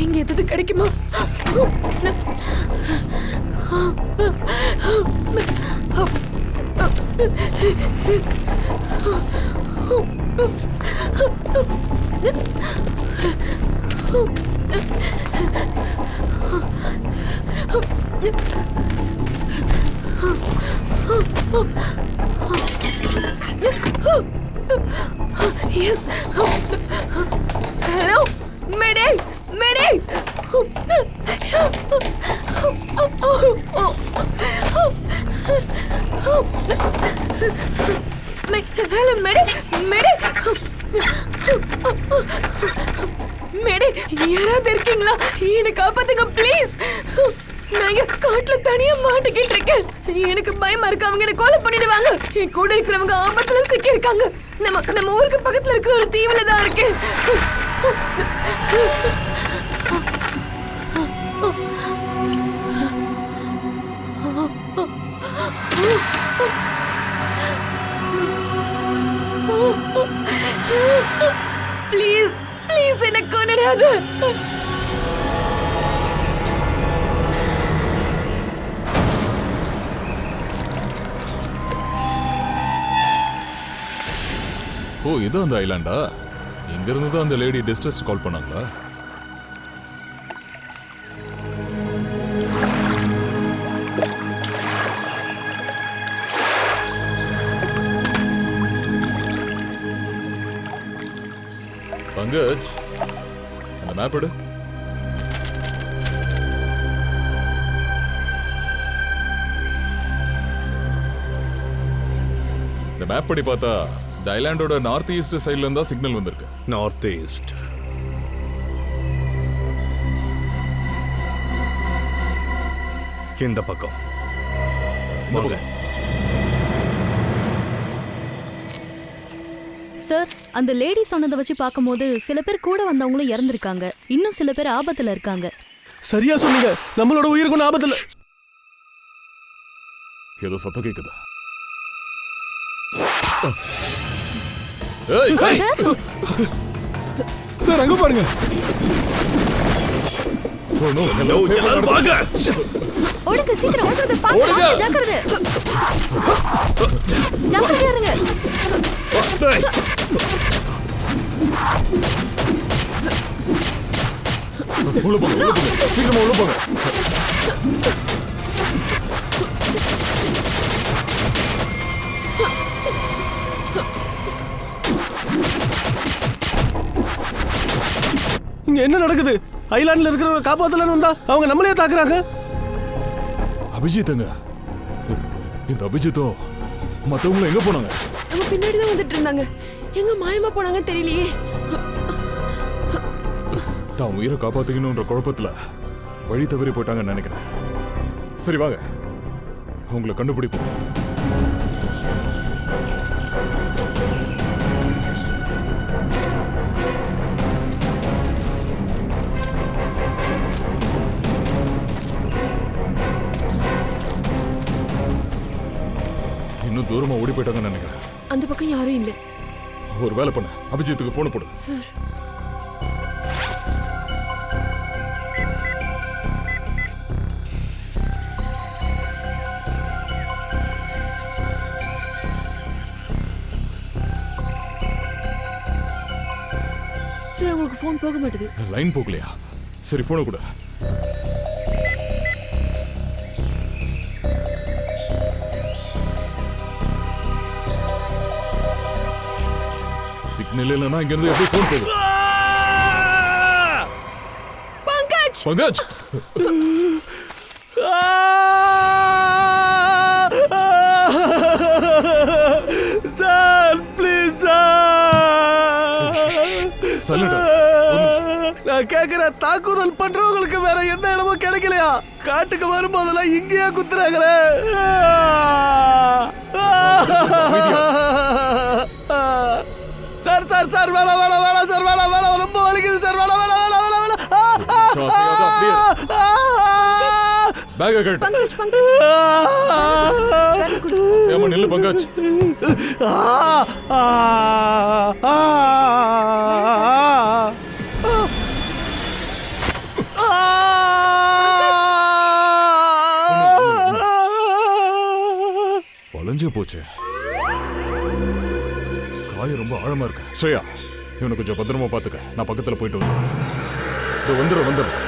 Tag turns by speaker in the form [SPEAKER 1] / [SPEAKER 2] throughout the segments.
[SPEAKER 1] இங்க எது கிடைக்குமா? Yes. Hello, Mayday, Mayday. Hello, Mayday, Mayday. Mayday, யாராவது இருக்கீங்களா? என்னை காப்பாத்துங்க ப்ளீஸ். நான் இங்க காட்டுல தனியா மாட்டிக்கிட்டு இருக்கேன். எனக்கு பயமா இருக்கு, அவங்க என்ன கொலை பண்ணிடுவாங்க. என் கூட இருக்கிறவங்க ஆபத்துல சிக்கி இருக்காங்க. நம்ம ஊருக்கு பக்கத்துல இருக்கிற ஒரு தீவுல தான் இருக்கேன். ப்ளீஸ் ப்ளீஸ் என்ன கொன்னுடாத.
[SPEAKER 2] ஓ, இது அந்த ஐலாண்டா? இங்க இருந்து தான் அந்த லேடி டிஸ்ட்ரெஸ் கால் பண்ணாங்களா? பங்கஜ், அந்த மேப் எடு. இந்த மேப் படி பார்த்தா இந்த ஐலாண்டோட நார்த் ஈஸ்ட் சைடுல இருந்தா சிக்னல் வந்திருக்கு.
[SPEAKER 3] North east. இந்த பக்கம் வாங்க.
[SPEAKER 4] சார், அந்த லேடி சொன்னதை வச்சு பார்க்கும்போது சில பேர் கூட வந்தவங்களும் இறந்துருக்காங்க. இன்னும் சில பேர் ஆபத்துல இருக்காங்க.
[SPEAKER 3] சரியா சொன்னீங்க. நம்மளோட உயிருக்கு ஆபத்துல.
[SPEAKER 2] ஏதோ சத்தம் கேக்குதா?
[SPEAKER 3] சார், அங்க பாருங்க.
[SPEAKER 4] ஓடுங்க, சீக்கிரம் ஓடுறது. பாருங்க, ஜாக்கிரதை. ஜாக்கிரதையா இருங்க.
[SPEAKER 2] உள்ள போங்க, சீக்கிரமா உள்ள போங்க.
[SPEAKER 3] இங்க என்ன நடக்குது? ஐலாண்ட்ல இருக்கிறவங்க காப்பாத்தலன்னு வந்தா அவங்க நம்மளே தாக்குறாங்க.
[SPEAKER 2] அபிஜித்துங்க, இந்த அபிஜித்தோ மத்தவங்க எங்க போனாங்க?
[SPEAKER 1] நம்ம பின்னாடி தான் வந்துட்டு இருந்தாங்க. எங்க மாயமா போனாங்கன்னு தெரியலையே.
[SPEAKER 2] தான் உயிரை காப்பாத்திக்கணும்ன்ற குழப்பத்துல வழி தவறி போயிட்டாங்கன்னு நினைக்கிறேன். சரி வாங்க, அவங்களை கண்டுபிடிப்போம். இன்னும் தூரமா ஓடி போயிட்டாங்கன்னு நினைக்கிறேன்.
[SPEAKER 1] அந்த பக்கம் யாரும் இல்ல.
[SPEAKER 2] ஒரு வேலை பண்ண, அபிஜித்துக்கு போன் போடு.
[SPEAKER 1] சார், ஃபோன் போக மாட்டேது.
[SPEAKER 2] லைன் போகலையா? சரி போனை கூட. சிக்னல் இல்லைன்னா இங்க இருந்து எப்படி போன் போகுது?
[SPEAKER 1] Pankaj
[SPEAKER 2] Pankaj
[SPEAKER 3] sir please sir. நான் கேக்குறேன், தாக்குதல் பண்றவங்களுக்கு வேற எந்த இடமும் கிடைக்கலையா? காட்டுக்கு வரும்போதெல்லாம் இங்கேயே குத்துறாங்களே. சார் சார் சார் வேணாம் வேணாம் வேணாம் சார், வேணாம் வேணாம், ரொம்ப வலிக்குது சார், வேணாம் வேணாம் வேணாம் வேணாம் வேணாம்.
[SPEAKER 2] Back cut.
[SPEAKER 1] பங்கஜ் பங்கஜ்
[SPEAKER 2] ஏமா நில்லு பங்கஜ். வளைஞ்சே போச்சு. காயம் ரொம்ப ஆழமா இருக்கு. ஸ்ரேயா, இவனை கொஞ்சம் பத்திரமா பாத்துக்க. நான் பக்கத்துல போயிட்டு வந்துடுறேன்.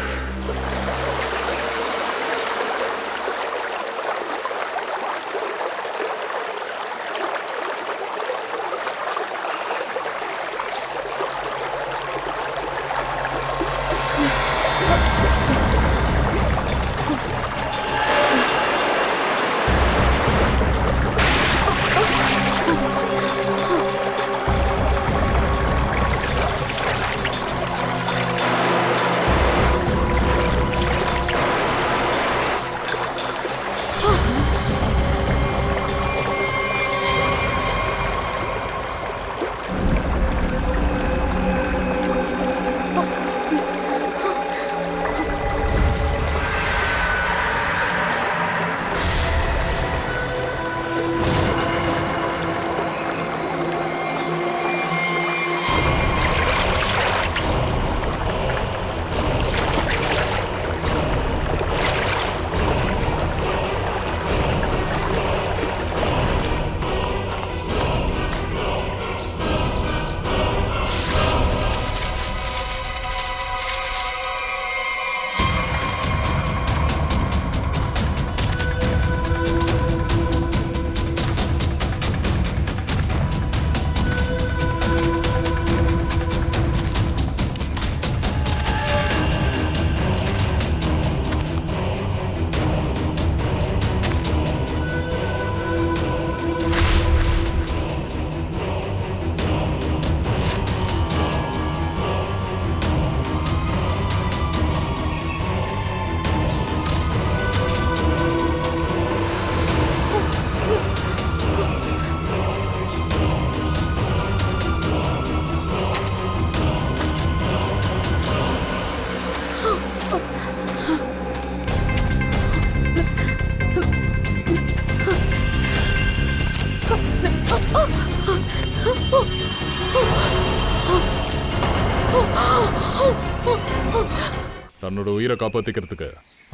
[SPEAKER 2] தன்னோட உயிரை காப்பாத்திக்கிறதுக்கு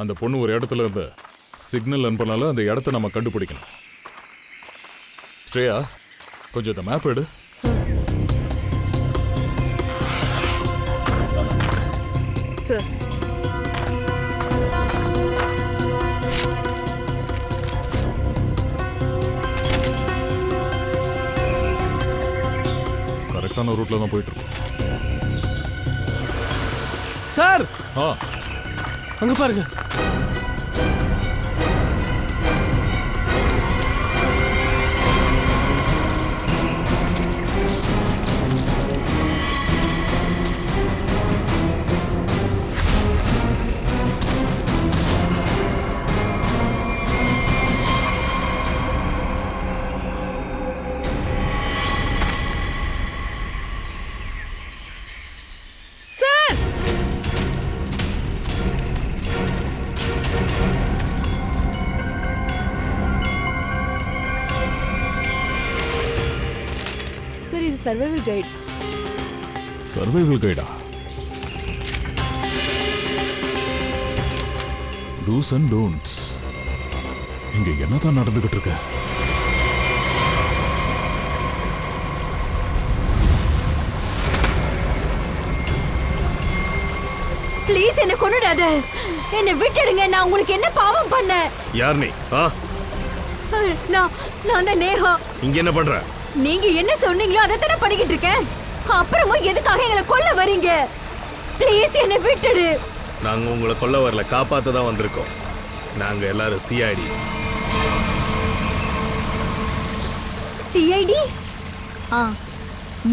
[SPEAKER 2] அந்த பொண்ணு ஒரு இடத்துல இருந்து சிக்னல் அனுப்பினால அந்த இடத்த நம்ம கண்டுபிடிக்கணும். ஸ்ரேயா, கொஞ்சம் இந்த மேப் எடு.
[SPEAKER 1] சார்
[SPEAKER 2] கரெக்டான ரூட்ல தான் போயிட்டு இருக்கோம்.
[SPEAKER 3] சார்
[SPEAKER 2] ஆ,
[SPEAKER 3] அங்க பாருங்க.
[SPEAKER 1] Survival guide.
[SPEAKER 2] சர்வைவல் கைடா? Dos and don'ts. இங்க என்னதான் நடந்துகிட்டு இருக்கு?
[SPEAKER 5] ப்ளீஸ் என்ன கொன்னுடாத. என்ன விட்டுடுங்க. நான் உங்களுக்கு என்ன பாவம் பண்ணேன்?
[SPEAKER 3] யார் நீ?
[SPEAKER 5] நான் தான் நேஹா.
[SPEAKER 3] இங்க என்ன பண்ற?
[SPEAKER 5] நீங்க என்ன சொன்னீங்களோ அதை தானே பண்ணிக்கிட்டு இருக்கேன். அப்புறமும் எதுக்காக எங்களை கொல்ல வரீங்க? ப்ளீஸ் என்ன விட்டுடு.
[SPEAKER 3] நாங்க உங்களை கொல்ல வரல, காப்பாத்த தான் வந்திருக்கோம். நாங்க எல்லாரும் சிஐடிஸ்.
[SPEAKER 5] சிஐடி?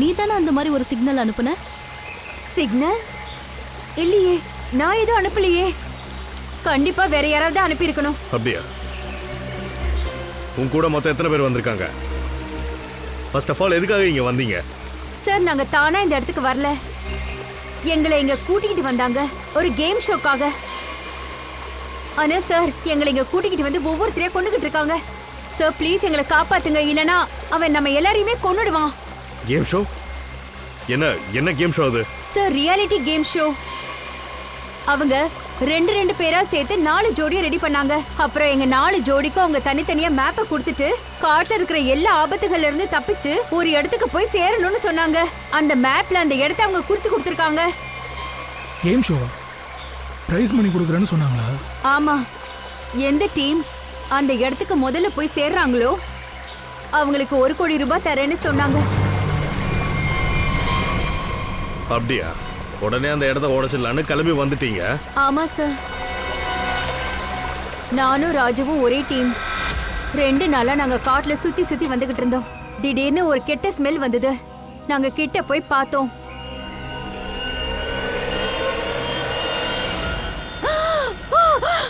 [SPEAKER 4] நீ தானே அந்த மாதிரி ஒரு சிக்னல் அனுப்புன?
[SPEAKER 5] சிக்னல் இல்லையே, நான் எதுவும் அனுப்பலையே. கண்டிப்பா வேற யாராவது அனுப்பியிருக்கணும்.
[SPEAKER 3] அப்படியா? உன் கூட மொத்தம் எத்தனை பேர் வந்திருக்காங்க? ஃபர்ஸ்ட் ஆஃப் ஆல் எதுக்காக இங்க வந்தீங்க?
[SPEAKER 5] சார், நாங்க தானா இந்த இடத்துக்கு வரல. எங்களை இங்க கூட்டிக்கிட்டு வந்தாங்க ஒரு கேம் ஷோக்காக. ஆனா சார், எங்களை இங்க கூட்டிக்கிட்டு வந்து ஒவ்வொருத்தரையா கொண்டுகிட்டு இருக்காங்க. சார் ப்ளீஸ் எங்களை காப்பாத்துங்க, இல்லனா அவன் நம்ம எல்லாரையுமே கொன்னுடுவான்.
[SPEAKER 3] Game show? என்ன கேம் ஷோ அது?
[SPEAKER 5] Sir, reality game show. அவங்க ரெண்டு பேரா சேர்த்து 4 ஜோடியை ரெடி பண்ணாங்க. அப்புறம் எங்க 4 ஜோடிக்கும் அவங்க தனித்தனியா மேப்பை கொடுத்துட்டு காட்டுல இருக்கிற எல்லா ஆபத்துகள்ல இருந்து தப்பிச்சு ஒரு இடத்துக்கு போய் சேரணும்னு சொன்னாங்க. அந்த மேப்ல அந்த இடத்தை அவங்க குறிச்சு கொடுத்துருக்காங்க.
[SPEAKER 6] கேம் ஷோவா? பிரைஸ் மணி கொடுக்குறேன்னு சொன்னாங்களா?
[SPEAKER 5] ஆமா, எந்த டீம் அந்த இடத்துக்கு முதல்ல போய் சேர்றாங்களோ அவங்களுக்கு 1 கோடி ரூபாய் தரேன்னு சொன்னாங்க.
[SPEAKER 3] அப்படியா? உடனே அந்த இடத்த உடைச்சிடலான்னு கிளம்பி வந்துட்டீங்க?
[SPEAKER 5] ஆமா சார், நானும் ராஜுவும் ஒரே டீம். 2 நாளா நாங்க காட்டுல சுத்தி வந்துகிட்டு இருந்தோம். திடீர்னு ஒரு கெட்ட ஸ்மெல் வந்தது. நாங்க கிட்ட போய் பார்த்தோம்.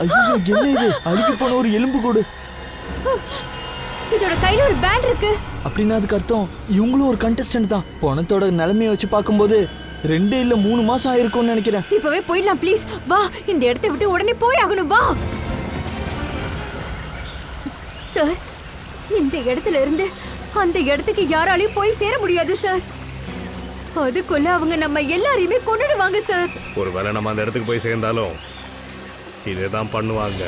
[SPEAKER 7] ஐயோ, என்ன இது? அழுகி போன ஒரு எலும்பு கூடு.
[SPEAKER 5] இதோட கையில ஒரு பேண்ட் இருக்கு.
[SPEAKER 7] அப்படின்னா அதுக்கு அர்த்தம் இவங்களும் ஒரு கண்டஸ்டன்ட் தான். பணத்தோட நிலைமையை வச்சு பார்க்கும்போது 2 இல்ல 3 மாசம் ஆயிருக்கும்னு நினைக்கிறேன்.
[SPEAKER 5] இப்பவே போயிடலாம் ப்ளீஸ். வா, இந்த இடத்தை விட்டு உடனே போய் ஆகணும். வா சார், இந்த இடத்துல இருந்து அந்த இடத்துக்கு யாராலையும் போய் சேர முடியாது சார். அதுக்குள்ள அவங்க நம்ம எல்லாரையுமே கொன்னுடுவாங்க சார்.
[SPEAKER 3] ஒருவேளை நம்ம அந்த இடத்துக்கு போய் சேர்ந்தாலும் இதேதான் பண்ணுவாங்க.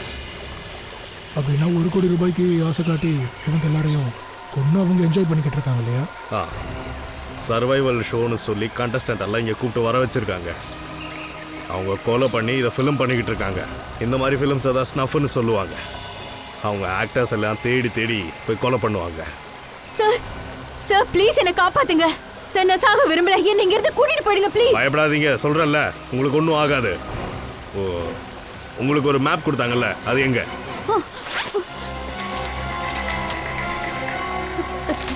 [SPEAKER 6] அப்படின்னா 1 கோடி ரூபாய்க்கு ஆசை காட்டி இவங்க எல்லாரையும் கொண்டு அவங்க என்ஜாய் பண்ணிக்கிட்டு இருக்காங்க இல்லையா?
[SPEAKER 3] சர்வைவல் ஷோன்னு சொல்லி கண்டஸ்டன்ட் எல்லாம் இங்கே கூப்பிட்டு வர வச்சிருக்காங்க. அவங்க கொலை பண்ணி இதை ஃபிலிம் பண்ணிக்கிட்டு இருக்காங்க. இந்த மாதிரி ஃபிலிம்ஸ் ஏதாவது ஸ்னஃப்னு சொல்லுவாங்க. அவங்க ஆக்டர்ஸ் எல்லாம் தேடி போய் கொலை பண்ணுவாங்க.
[SPEAKER 5] சார் சார் ப்ளீஸ் என்னை காப்பாத்துங்க. நான் சாக விரும்பல. என்ன இங்க இருந்து கூட்டிட்டு போயிடுங்க ப்ளீஸ்.
[SPEAKER 3] பயப்படாதீங்க, சொல்றேன்ல, உங்களுக்கு ஒன்றும் ஆகாது. ஓ, உங்களுக்கு ஒரு மேப் கொடுத்தாங்கல்ல, அது எங்க?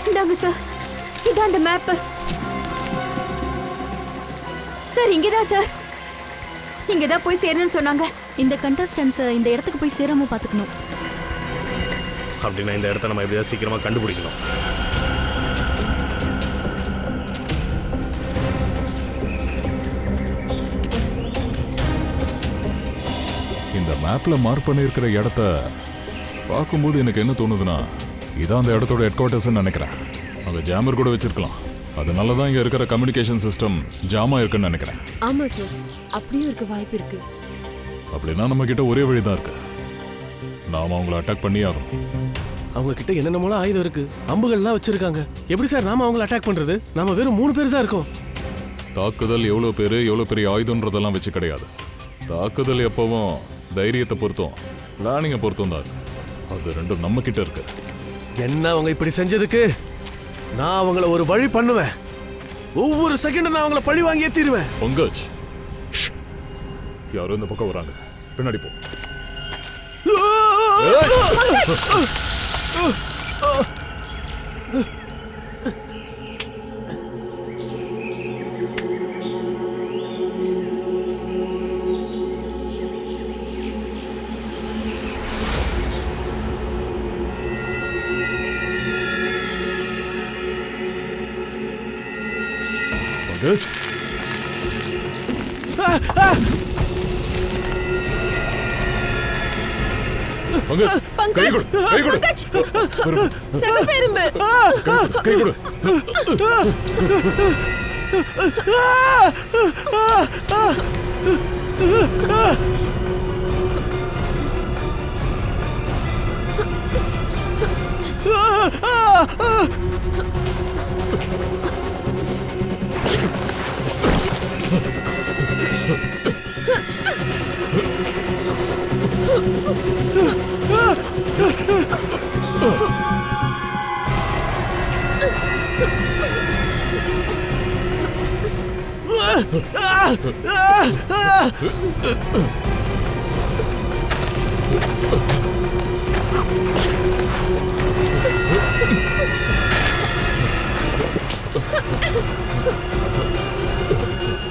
[SPEAKER 5] இந்தாங்க சார், இதான் அந்த மேப். சார் இங்கதான் சார், இங்கதான் போய் சேரணும்னு சொன்னாங்க.
[SPEAKER 4] இந்த கண்டஸ்டன்ஸ் இந்த இடத்துக்கு போய் சேராம பாத்துக்கணும்.
[SPEAKER 3] அப்படின்னா இந்த இடத்த நம்ம எப்படியாவது சீக்கிரமா கண்டுபிடிக்கணும்.
[SPEAKER 2] இந்த மேப்ல மார்க் பண்ணியிருக்கிற இடத்த பார்க்கும்போது எனக்கு என்ன தோணுதுன்னா, இதான் அந்த இடத்தோட ஹெட் குவார்ட்டர்ஸ்ன்னு நினைக்கிறேன். அங்கே ஜாமர் கூட வச்சிருக்கலாம். அதனால தான் இங்கே இருக்கிற கம்யூனிகேஷன் சிஸ்டம் ஜாமா இருக்குன்னு நினைக்கிறேன்.
[SPEAKER 1] ஆமா சார், அப்படியும் இருக்க வாய்ப்பு இருக்கு.
[SPEAKER 2] அப்படின்னா நம்ம கிட்ட ஒரே வழி தான் இருக்கு. நாம அவங்கள அட்டாக் பண்ணி ஆகணும்.
[SPEAKER 3] அவங்க கிட்ட என்னென்னமோ ஆயுதம் இருக்கு, அம்புகள்லாம் வச்சிருக்காங்க. எப்படி சார் நாம அவங்கள அட்டாக் பண்றது? நாம வெறும் 3 பேர் தான் இருக்கோம்.
[SPEAKER 2] தாக்குதல் எவ்வளோ பேர் எவ்வளோ பெரிய ஆயுதம்ன்றதெல்லாம் வச்சு கிடையாது. தாக்குதல் எப்பவும் தைரியத்தை பொறுத்தும் பிளானிங்கை பொறுத்தும் தான் இருக்கு. அது ரெண்டும் நம்ம கிட்ட இருக்கு.
[SPEAKER 3] என்ன அவங்க இப்படி செஞ்சதுக்கு நான் அவங்கள ஒரு வழி பண்ணுவேன். ஒவ்வொரு செகண்டும் நான் அவங்கள பழி வாங்கியே தீருவேன்.
[SPEAKER 2] பங்கஜ், யாரும் இந்த பக்கம் வராங்க, பின்னாடி போ. பங்கஜ், பங்கஜ், கை கொடு, கை கொடு.
[SPEAKER 1] செவப்பெரும்பு.
[SPEAKER 2] கை கொடு.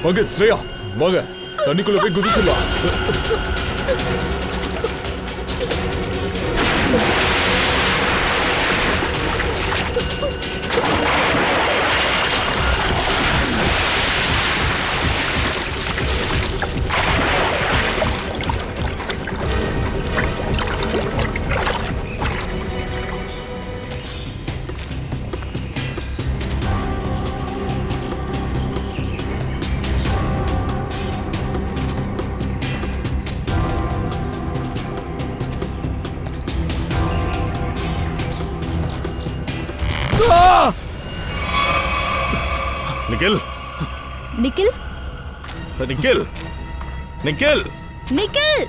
[SPEAKER 2] பங்கஜ், ஸ்ரேயா வாங்க, தண்ணிக்குள்ள போய் குதிச்சிடலாம்.
[SPEAKER 3] நிக்கில்,
[SPEAKER 4] நிக்கில்
[SPEAKER 3] நிக்கில், நிக்கில்.
[SPEAKER 4] நிக்கில்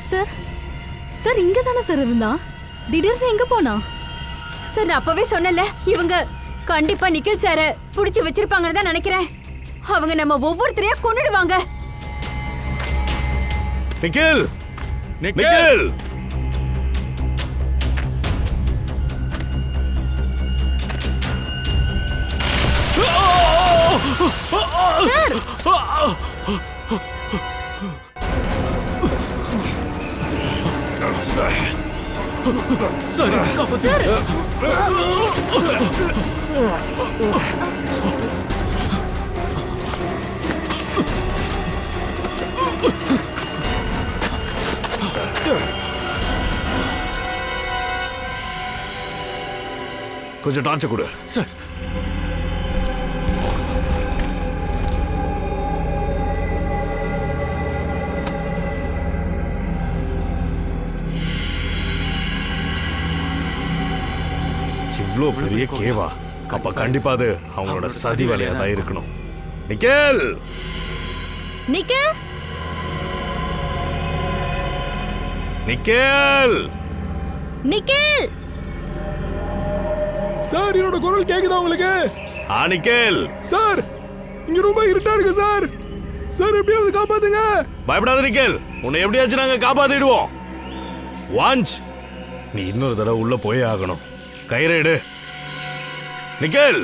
[SPEAKER 4] சார், சார் இங்க தானே சார் இருந்தா, திடீர்னு எங்க போனா?
[SPEAKER 5] சார் நான் அப்பவே சொன்னல, இவங்க கண்டிப்பா நிக்கில் சார புடிச்சு வச்சிருப்பாங்கன்னு தான் நினைக்கிறேன். அவங்க நம்ம ஒவ்வொருத்தரையா கொன்னுடுவாங்க.
[SPEAKER 3] நிக்கில், நிக்கில்.
[SPEAKER 4] சார்
[SPEAKER 3] கொஞ்சம் டார்ச் கொடு.
[SPEAKER 8] சார்
[SPEAKER 3] இவ்ளோ பெரிய கேவா, அப்ப கண்டிப்பா அது அவங்களோட சதி வேலையா தான் இருக்கணும். நிக்கில்,
[SPEAKER 4] நிக்கில்
[SPEAKER 3] நிக்கில்.
[SPEAKER 4] நிக்கில்
[SPEAKER 6] சார், என்னோட குரல் கேக்குதா உங்களுக்கு?
[SPEAKER 3] நிக்கில்.
[SPEAKER 6] சார், இங்க ரொம்ப இருட்டா இருக்கு சார். சார், எப்படியாவது காப்பாத்துங்க.
[SPEAKER 3] பயப்படாத நிக்கில், உன்னை எப்படியாச்சும் நாங்க காப்பாத்திடுவோம். வாஞ்ச், நீ இன்னொரு தடவை உள்ள போயே ஆகணும். கயிறு எடு. நிக்கில்.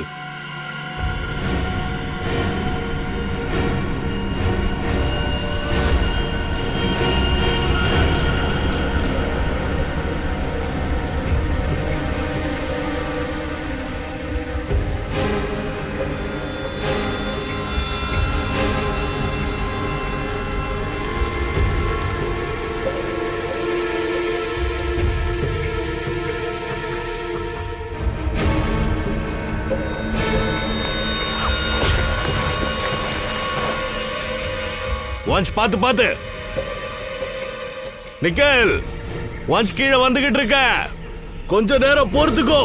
[SPEAKER 3] வாஞ்ச், பாத்து பாத்து. நிக்கில், வாஞ்ச் கீழே வந்துகிட்டு இருக்க. கொஞ்ச நேரம் பொறுத்துக்கோ.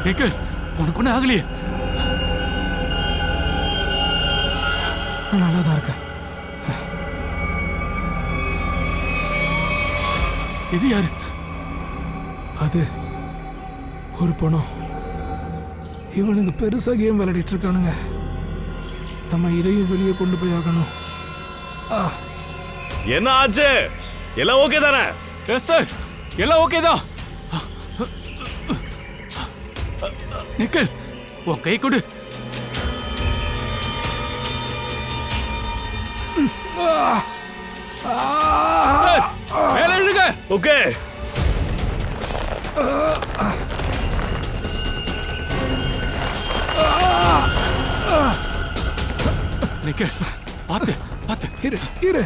[SPEAKER 8] நிக்கில், உனக்கு ஒன்றும் ஆகலையே?
[SPEAKER 6] நான் நல்லா தான் இருக்கேன்.
[SPEAKER 8] இது யாரு?
[SPEAKER 6] அது ஒரு பணம். இவனுங்க பெருசா கேம் விளையாடிட்டு இருக்கானுங்க. நம்ம இதையும் வெளியே கொண்டு போய் ஆகணும்.
[SPEAKER 3] என்ன ஆச்சு? எல்லாம் ஓகே தானே?
[SPEAKER 8] எஸ் சார், எல்லாம் ஓகே தான். நிக்கில், உன் கை கொடு. சார், மேல இழுங்க.
[SPEAKER 3] ஓகே.
[SPEAKER 8] நிக்கில், பாத்து பாத்து.
[SPEAKER 6] இரு இரு.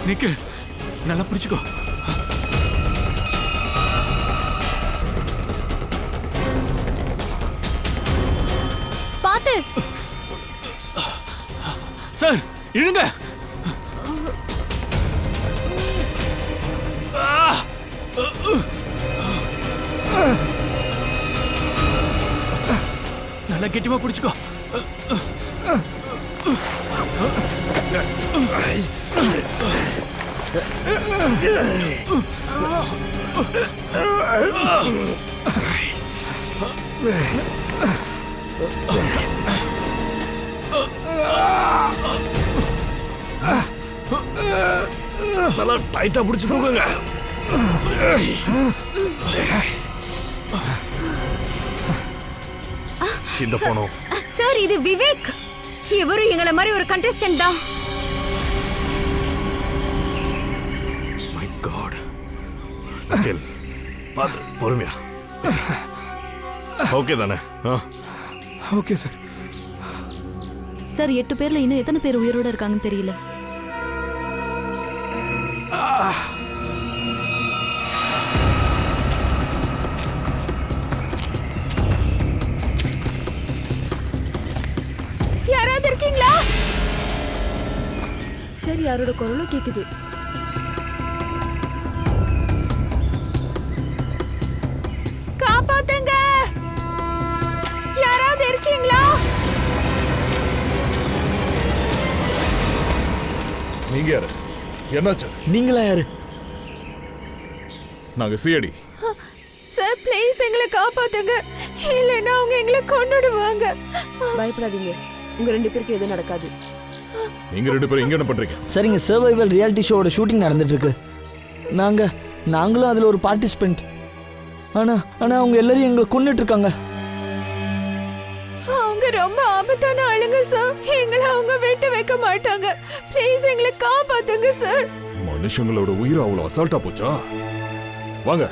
[SPEAKER 8] நிக்கல் நல்லா பிடிச்சுக்கோ.
[SPEAKER 4] பாத்து.
[SPEAKER 8] சார் இழுங்க. நல்லா கெட்டிமா பிடிச்சுக்கோ.
[SPEAKER 3] நல்லா டைட்டா பிடிச்சு தூக்குங்க. இந்த பணம்
[SPEAKER 5] சார் இது விவேக். இவரும் எங்களை மாதிரி ஒரு கண்டெஸ்டன்ட் தான்.
[SPEAKER 3] My God. நிக்கல் பாத்து பொறுமையா. ஓகே தானே?
[SPEAKER 6] Okay sir.
[SPEAKER 4] சார் 8 பேர்ல இன்னும் எத்தனை பேர் உயிரோட இருக்காங்கன்னு தெரியல.
[SPEAKER 1] யாராவது இருக்கீங்களா?
[SPEAKER 9] சார் யாரோட குரலும் கேக்குது.
[SPEAKER 1] காப்பாத்துங்க, யாராவது இருக்கீங்களா?
[SPEAKER 2] நீங்க யாரு? என்னாச்சு?
[SPEAKER 7] நீங்களா யாரு?
[SPEAKER 2] நாங்க சிஐடி.
[SPEAKER 1] சார் ப்ளீஸ் எங்களை காப்பாத்துங்க, இல்லைன்னா அவங்க எங்களை கொன்னுடுவாங்க.
[SPEAKER 9] பயப்படாதீங்க, உங்க 2 பேருக்கு எதுவும் நடக்காது.
[SPEAKER 2] நீங்க 2 பேரும் இங்க என்ன பண்றீங்க?
[SPEAKER 7] சரிங்க, சர்வைவல் ரியாலிட்டி ஷோவோட ஷூட்டிங் நடந்துட்டு இருக்கு. நாங்களும் அதுல ஒரு பார்ட்டிசிபென்ட். ஆனா அவங்க எல்லாரும் எங்களை கொன்னுட்டு இருக்காங்க.
[SPEAKER 1] அவங்க ரொம்ப ஆபத்தான ஆளுங்க சார், எங்களை அவங்க விட்டு வைக்க மாட்டாங்க. ப்ளீஸ் எங்களை காப்பாத்துங்க சார்.
[SPEAKER 2] மனுஷங்களோட உயிர் அவ்வளவு அசால்ட்டா போச்சா? வாங்க.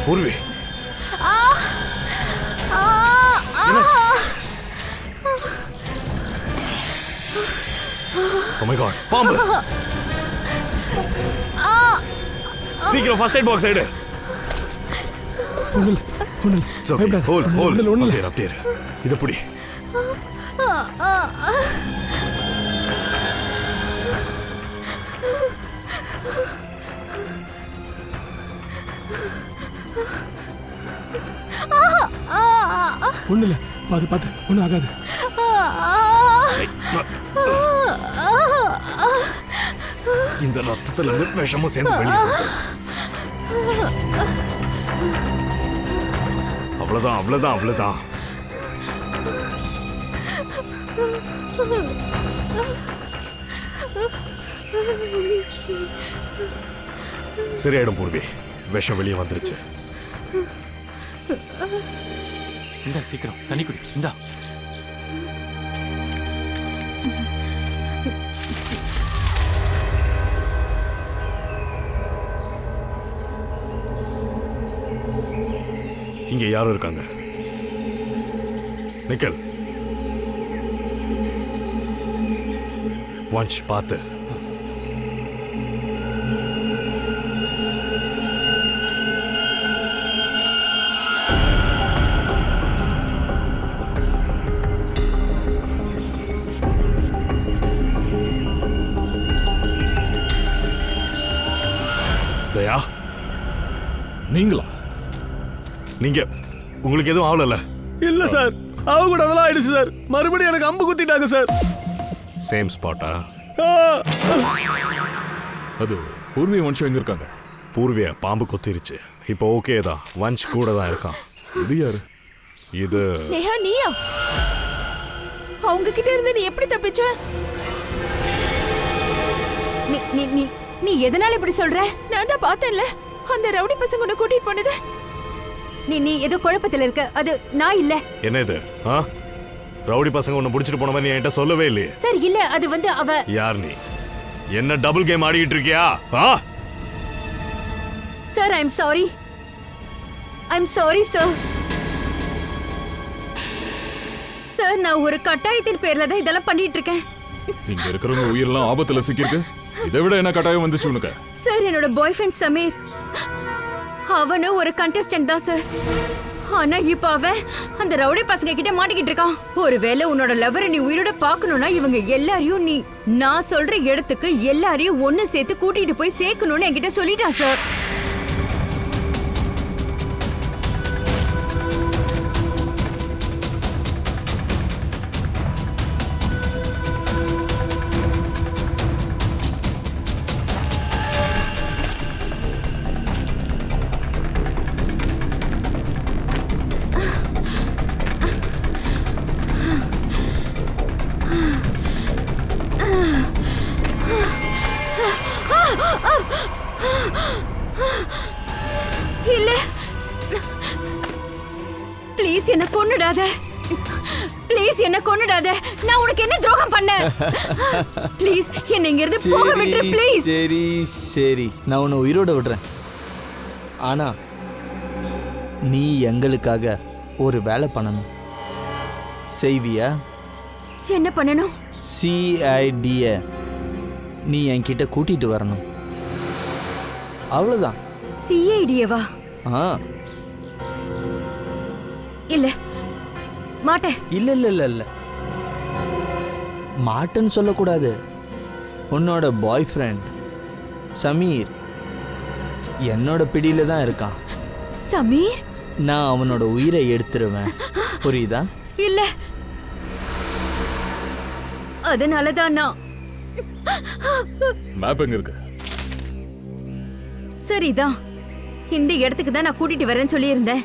[SPEAKER 3] பூர்வி, oh my god, பாம்பு. சீக்கிரம் ஃபர்ஸ்ட் எய்ட் பாக்ஸ் எடு.
[SPEAKER 6] ஒண்ணுல
[SPEAKER 3] ஹோல் அப்படியே இது புடி.
[SPEAKER 6] ஒண்ணுல பாத்து ஒண்ணும் ஆகாது.
[SPEAKER 3] இந்த ரத்தத்துல இருந்து விஷமும் சேர்ந்து வெளியே அவ்வளவுதான். சரியாயிடும் பூர்வி, விஷம் வெளியே வந்துருச்சு.
[SPEAKER 8] இந்தா சீக்கிரம் தண்ணி குடி. இந்தா.
[SPEAKER 3] இங்க யாரும் இருக்காங்க. நிக்கல், வன்ஷ் பார்த்து. ஆகலையா?
[SPEAKER 2] நீங்களா?
[SPEAKER 3] நீங்க உங்களுக்கு எதுவும் ஆகல?
[SPEAKER 10] இல்ல சார், அவங்க கூட அதெல்லாம் ஆயிடுச்சு சார். மறுபடியும் எனக்கு அம்பு குத்திட்டாங்க சார்.
[SPEAKER 3] சேம் ஸ்பாட்டா?
[SPEAKER 2] அது பூர்வீக வம்சம் எங்க இருக்காங்க?
[SPEAKER 3] பூர்வியா பாம்பு கொத்திருச்சு. இப்போ ஓகே தான், வஞ்ச் கூட தான் இருக்கான்.
[SPEAKER 2] இது யாரு?
[SPEAKER 3] இது
[SPEAKER 1] நேஹா, நீயா? அவங்க கிட்ட இருந்து நீ எப்படி தப்பிச்ச?
[SPEAKER 5] நீ நீ நீ நீ எதனால இப்படி சொல்ற?
[SPEAKER 1] நான் தான் பார்த்தேன்ல, அந்த ரவுடி பசங்க உன்னை கூட்டிட்டு போனது.
[SPEAKER 5] நீ நீ ஏதோ குழப்பத்துல இருக்க. அது நான் இல்ல.
[SPEAKER 3] என்ன இது? ரவுடி பசங்க உன்னை பிடிச்சிட்டு போன மாதிரி என்கிட்ட சொல்லவே இல்லையே.
[SPEAKER 5] சார் இல்ல, அது வந்து அவ.
[SPEAKER 3] யார் நீ? என்ன டபுள் கேம் ஆடிட்டு இருக்கியா?
[SPEAKER 5] Sir I am sorry sir. Sir நான் ஒரு கட்டாயத்தின் பேர்ல தான் இதெல்லாம் பண்ணிட்டு இருக்கேன்.
[SPEAKER 2] இங்க இருக்கிறவங்க உயிரெல்லாம் ஆபத்துல சிக்கிருக்கு. இதை விட என்ன கட்டாயம் வந்துச்சு உனக்கு?
[SPEAKER 5] சார் என்னோட பாய் ஃப்ரெண்ட் சமீர், அவனும் ஒரு கண்டெஸ்டன்ட் தான் சார். ஆனா இப்ப அவன் அந்த ரவுடி பசங்க கிட்ட மாட்டிக்கிட்டு இருக்கான். ஒருவேளை உன்னோட லவரை நீ உயிரோட பாக்கணும்னா இவங்க எல்லாரையும் நீ நான் சொல்ற இடத்துக்கு எல்லாரையும் ஒண்ணு சேர்த்து கூட்டிட்டு போய் சேர்க்கணும்னு என்கிட்ட சொல்லிட்டான் சார். இல்ல ப்ளீஸ் என்ன கொன்னுடாத. ப்ளீஸ் என்ன கொன்னுடாத. நான் உனக்கு என்ன துரோகம் பண்ணேன்? ப்ளீஸ் என்ன இங்க இருந்து போக விட்டுரு ப்ளீஸ்.
[SPEAKER 7] சரி சரி, நான் உன்னை உயிரோட விடுறேன். ஆனா நீ எங்களுக்காக ஒரு வேலை பண்ணணும். செய்வியா?
[SPEAKER 5] என்ன பண்ணணும்?
[SPEAKER 7] சிஐடியை நீ என்கிட்ட கூட்டிட்டு வரணும். அவ்வளவுதான்.
[SPEAKER 5] சிஐடியவா? இல்ல மாட்டேன்.
[SPEAKER 7] இல்ல இல்ல இல்ல இல்ல, மாட்டேன்னு சொல்லக்கூடாது. உன்னோட பாய் ஃப்ரெண்ட் சமீர் என்னோட பிடியில தான் இருக்கான்.
[SPEAKER 5] சமீர்?
[SPEAKER 7] நான் அவனோட உயிரை எடுத்துருவேன். புரியுதா?
[SPEAKER 5] இல்ல, அதனாலதான் நான்.
[SPEAKER 2] மேப் எங்க இருக்கு?
[SPEAKER 5] சரிதான், இந்த இடத்துக்கு தான் நான் கூட்டிட்டு வரேன்னு சொல்லியிருந்தேன்.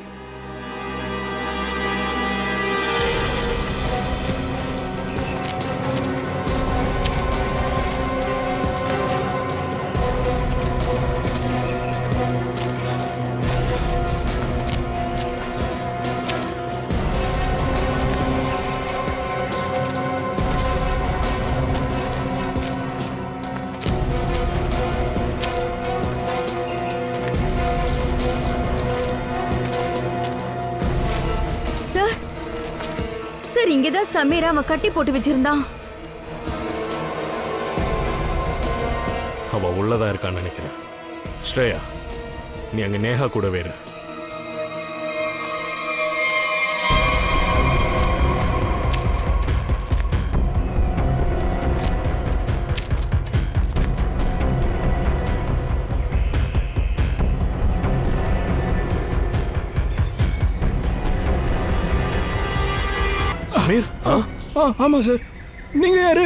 [SPEAKER 5] சார் இங்கதான் சமீரா அவன் கட்டி போட்டு வச்சிருந்தான்.
[SPEAKER 3] அவ உள்ளதா இருக்கான்னு நினைக்கிறேன். ஸ்ரேயா, நீ அங்க நேஹா கூட வேறு. சமீர்?
[SPEAKER 6] ஆமா சார். நீங்க யாரு?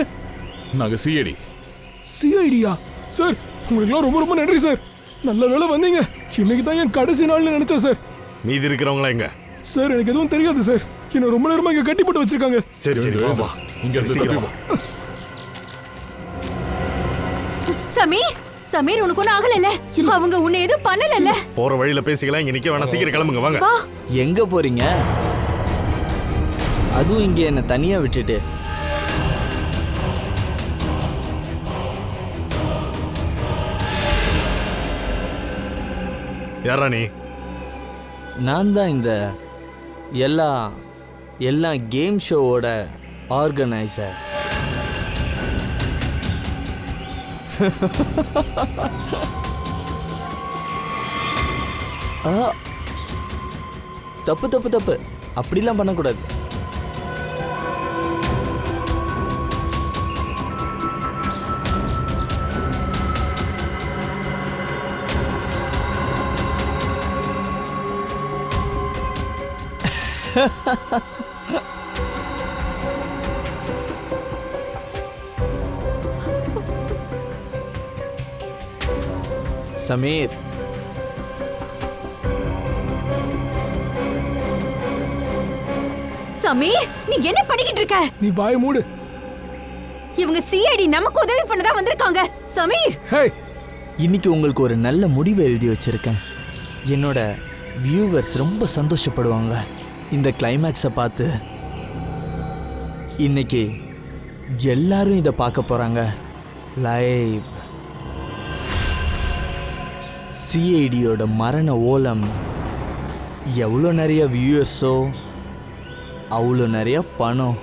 [SPEAKER 2] நாங்க சிஐடி.
[SPEAKER 6] சிஐடியா? சார் உங்களுக்குலாம் ரொம்ப ரொம்ப நன்றி சார். நல்ல வேளை வந்தீங்க. இன்னைக்கு தான் என் கடைசி நாள்னு நினைச்சேன் சார்.
[SPEAKER 3] மீதி இருக்கிறவங்களா எங்க?
[SPEAKER 6] சார் எனக்கு எதுவும் தெரியாது சார். என்ன ரொம்ப நேரமா இங்க கட்டி போட்டு வச்சிருக்காங்க.
[SPEAKER 3] சரி சரி வா வா,
[SPEAKER 2] இங்க இருந்து தப்பி வா.
[SPEAKER 5] சமீர், சமீர் உனக்கு ஒன்னும் ஆகல. அவங்க உன்னை எதுவும் பண்ணல.
[SPEAKER 3] போற வழியில பேசிக்கலாம். இங்க நிக்க வேணாம், சீக்கிரம் கிளம்புங்க வாங்க.
[SPEAKER 7] எங்க போறீங்க? அதுவும் இங்க என்ன தனியா விட்டுட்டு?
[SPEAKER 3] யாரா நீ?
[SPEAKER 7] நான் தான் இந்த எல்லா கேம் ஷோவோட ஆர்கனைசர். தப்பு தப்பு தப்பு, அப்படிலாம் பண்ணக்கூடாது. சமீர்,
[SPEAKER 5] சமீர், நீ என்ன பண்ணிக்கிட்டு இருக்க?
[SPEAKER 6] நீ வாயை மூடு.
[SPEAKER 5] இவங்க சிஐடி நமக்கு உதவி பண்ணதா வந்திருக்காங்க. சமீர்,
[SPEAKER 6] ஹே,
[SPEAKER 7] இன்னைக்கு உங்களுக்கு ஒரு நல்ல முடிவை எழுதி வச்சிருக்கேன். என்னோட வியூவர்ஸ் ரொம்ப சந்தோஷப்படுவாங்க இந்த கிளைமேக்ஸை பார்த்து. இன்னைக்கு எல்லாரும் இதை பார்க்க போறாங்க லைவ். சிஐடியோட மரண ஓலம் எவ்வளோ நிறைய வியூவர்ஸோ அவ்வளோ நிறைய பணம்.